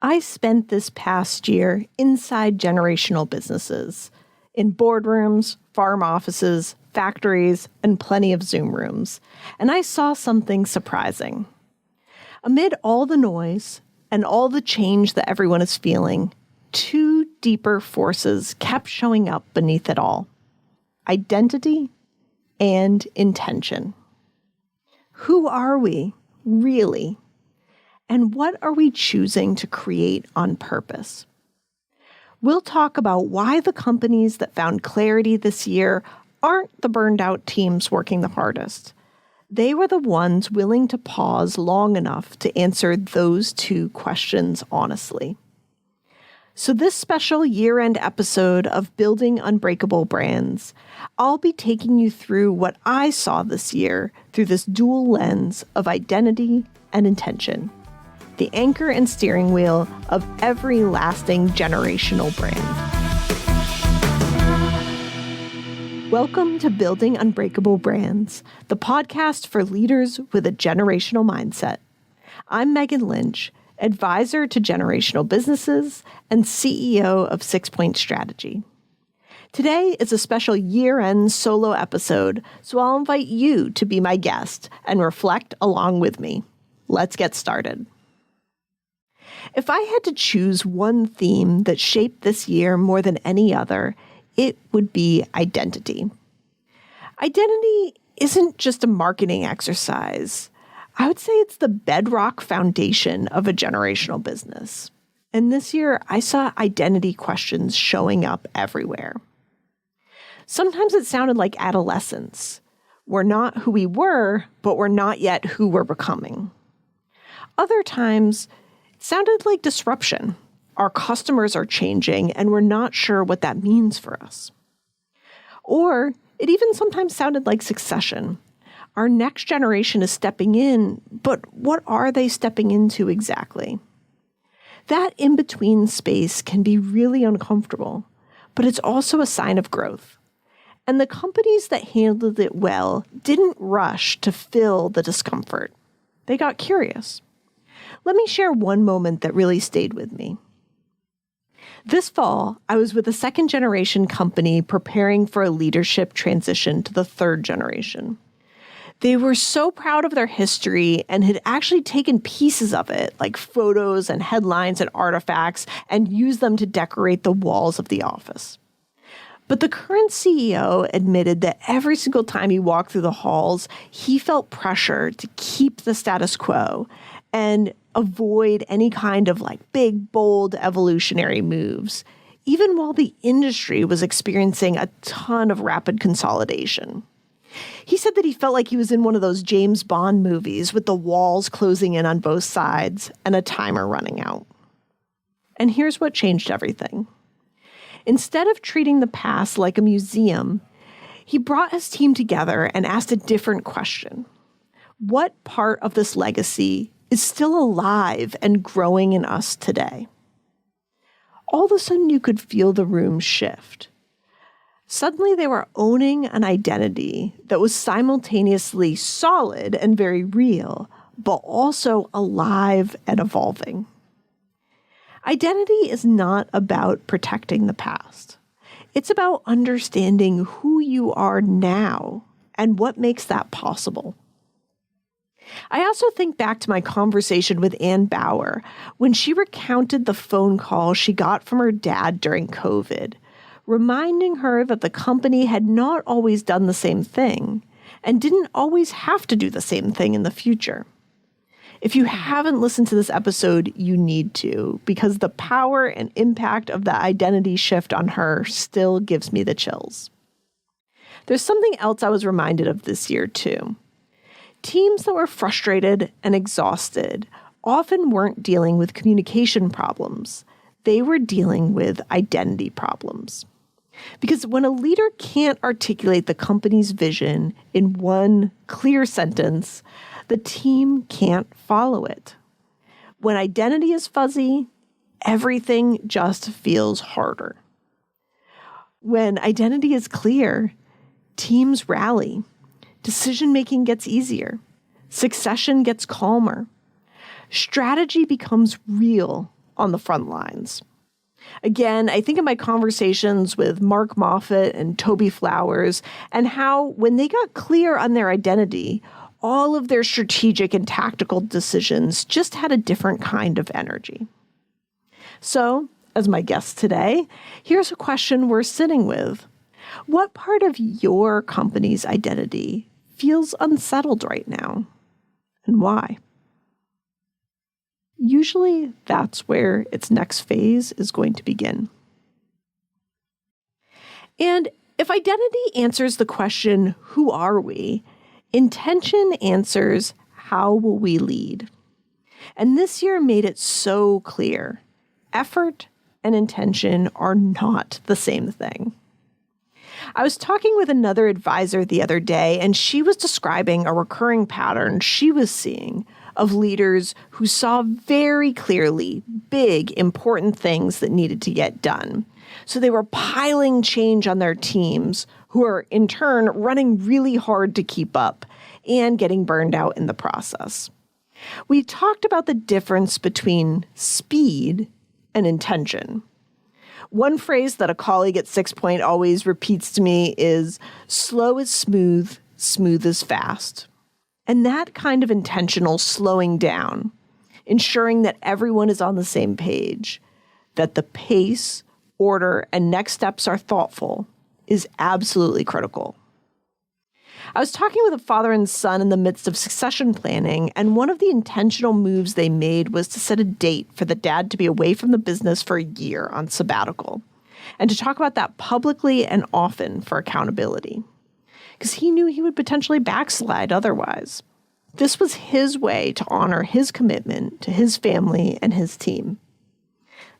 I spent this past year inside generational businesses, in boardrooms, farm offices, factories, and plenty of Zoom rooms, and I saw something surprising. Amid all the noise and all the change that everyone is feeling, two deeper forces kept showing up beneath it all: identity and intention. Who are we, really? And what are we choosing to create on purpose? We'll talk about why the companies that found clarity this year aren't the burned out teams working the hardest. They were the ones willing to pause long enough to answer those two questions honestly. So this special year-end episode of Building Unbreakable Brands, I'll be taking you through what I saw this year through this dual lens of identity and intention, the anchor and steering wheel of every lasting generational brand. Welcome to Building Unbreakable Brands, the podcast for leaders with a generational mindset. I'm Meghan Lynch, advisor to generational businesses and CEO of 6 Point Strategy. Today is a special year-end solo episode, so I'll invite you to be my guest and reflect along with me. Let's get started. If I had to choose one theme that shaped this year more than any other, it would be identity. Identity isn't just a marketing exercise. I would say it's the bedrock foundation of a generational business. And this year, I saw identity questions showing up everywhere. Sometimes it sounded like adolescence. We're not who we were, but we're not yet who we're becoming. Other times, it sounded like disruption. Our customers are changing, and we're not sure what that means for us. Or it even sometimes sounded like succession. Our next generation is stepping in, but what are they stepping into exactly? That in-between space can be really uncomfortable, but it's also a sign of growth. And the companies that handled it well didn't rush to fill the discomfort. They got curious. Let me share one moment that really stayed with me. This fall, I was with a second-generation company preparing for a leadership transition to the third generation. They were so proud of their history and had actually taken pieces of it, like photos and headlines and artifacts, and used them to decorate the walls of the office. But the current CEO admitted that every single time he walked through the halls, he felt pressure to keep the status quo and avoid any kind of big, bold evolutionary moves, even while the industry was experiencing a ton of rapid consolidation. He said that he felt like he was in one of those James Bond movies with the walls closing in on both sides and a timer running out. And here's what changed everything. Instead of treating the past like a museum, he brought his team together and asked a different question. What part of this legacy is still alive and growing in us today? All of a sudden, you could feel the room shift. Suddenly, they were owning an identity that was simultaneously solid and very real, but also alive and evolving. Identity is not about protecting the past. It's about understanding who you are now and what makes that possible. I also think back to my conversation with Ann Bauer when she recounted the phone call she got from her dad during COVID, reminding her that the company had not always done the same thing and didn't always have to do the same thing in the future. If you haven't listened to this episode, you need to, because the power and impact of the identity shift on her still gives me the chills. There's something else I was reminded of this year, too. Teams that were frustrated and exhausted often weren't dealing with communication problems. They were dealing with identity problems. Because when a leader can't articulate the company's vision in one clear sentence, the team can't follow it. When identity is fuzzy, everything just feels harder. When identity is clear, teams rally. Decision-making gets easier. Succession gets calmer. Strategy becomes real, on the front lines. Again, I think of my conversations with Mark Moffat and Toby Flowers and how when they got clear on their identity, all of their strategic and tactical decisions just had a different kind of energy. So, as my guest today, here's a question we're sitting with. What part of your company's identity feels unsettled right now, and why? Usually, that's where its next phase is going to begin. And if identity answers the question, who are we? Intention answers, how will we lead? And this year made it so clear. Effort and intention are not the same thing. I was talking with another advisor the other day, and she was describing a recurring pattern she was seeing of leaders who saw very clearly big, important things that needed to get done. So they were piling change on their teams, who are in turn running really hard to keep up and getting burned out in the process. We talked about the difference between speed and intention. One phrase that a colleague at 6 Point always repeats to me is, slow is smooth, smooth is fast. And that kind of intentional slowing down, ensuring that everyone is on the same page, that the pace, order, and next steps are thoughtful, is absolutely critical. I was talking with a father and son in the midst of succession planning, and one of the intentional moves they made was to set a date for the dad to be away from the business for a year on sabbatical, and to talk about that publicly and often for accountability, because he knew he would potentially backslide otherwise. This was his way to honor his commitment to his family and his team.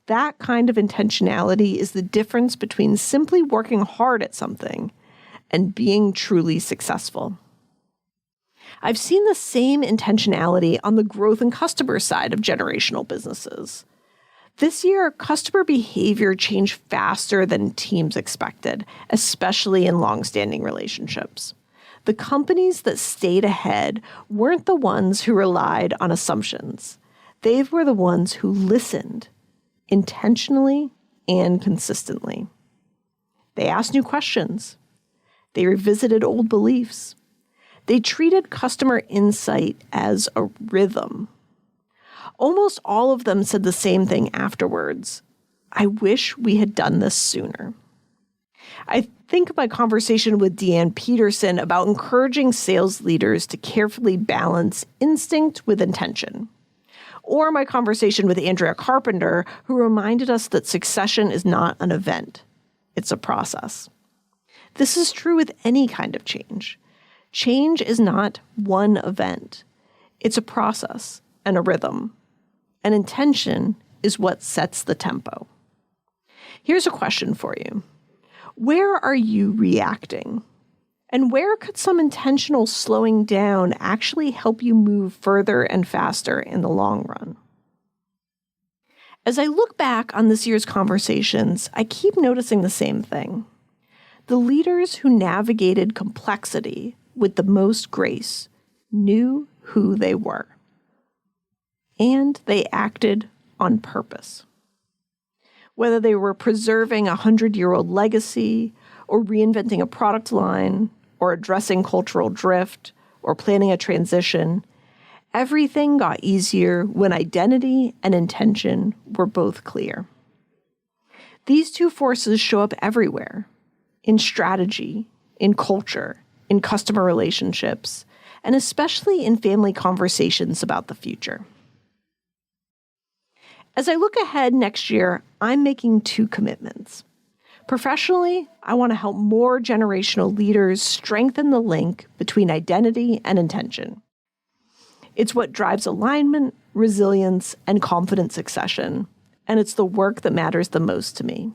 That kind of intentionality is the difference between simply working hard at something and being truly successful. I've seen the same intentionality on the growth and customer side of generational businesses. This year, customer behavior changed faster than teams expected, especially in long-standing relationships. The companies that stayed ahead weren't the ones who relied on assumptions. They were the ones who listened intentionally and consistently. They asked new questions. They revisited old beliefs. They treated customer insight as a rhythm. Almost all of them said the same thing afterwards. I wish we had done this sooner. I think of my conversation with Deanne Peterson about encouraging sales leaders to carefully balance instinct with intention. Or my conversation with Andrea Carpenter, who reminded us that succession is not an event. It's a process. This is true with any kind of change. Change is not one event. It's a process and a rhythm. And intention is what sets the tempo. Here's a question for you. Where are you reacting? And where could some intentional slowing down actually help you move further and faster in the long run? As I look back on this year's conversations, I keep noticing the same thing. The leaders who navigated complexity with the most grace knew who they were. And they acted on purpose. Whether they were preserving a 100-year-old legacy, or reinventing a product line, or addressing cultural drift, or planning a transition, everything got easier when identity and intention were both clear. These two forces show up everywhere, in strategy, in culture, in customer relationships, and especially in family conversations about the future. As I look ahead next year, I'm making two commitments. Professionally, I want to help more generational leaders strengthen the link between identity and intention. It's what drives alignment, resilience, and confident succession, and it's the work that matters the most to me.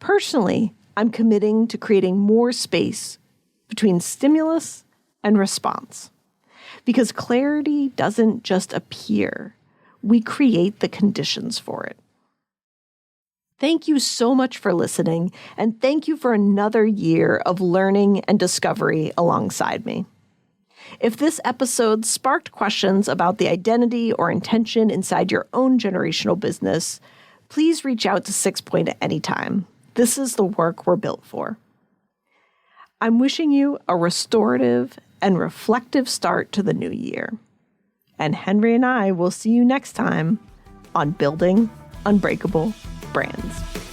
Personally, I'm committing to creating more space between stimulus and response, because clarity doesn't just appear. We create the conditions for it. Thank you so much for listening, and thank you for another year of learning and discovery alongside me. If this episode sparked questions about the identity or intention inside your own generational business, please reach out to 6 Point at any time. This is the work we're built for. I'm wishing you a restorative and reflective start to the new year. And Henry and I will see you next time on Building Unbreakable Brands.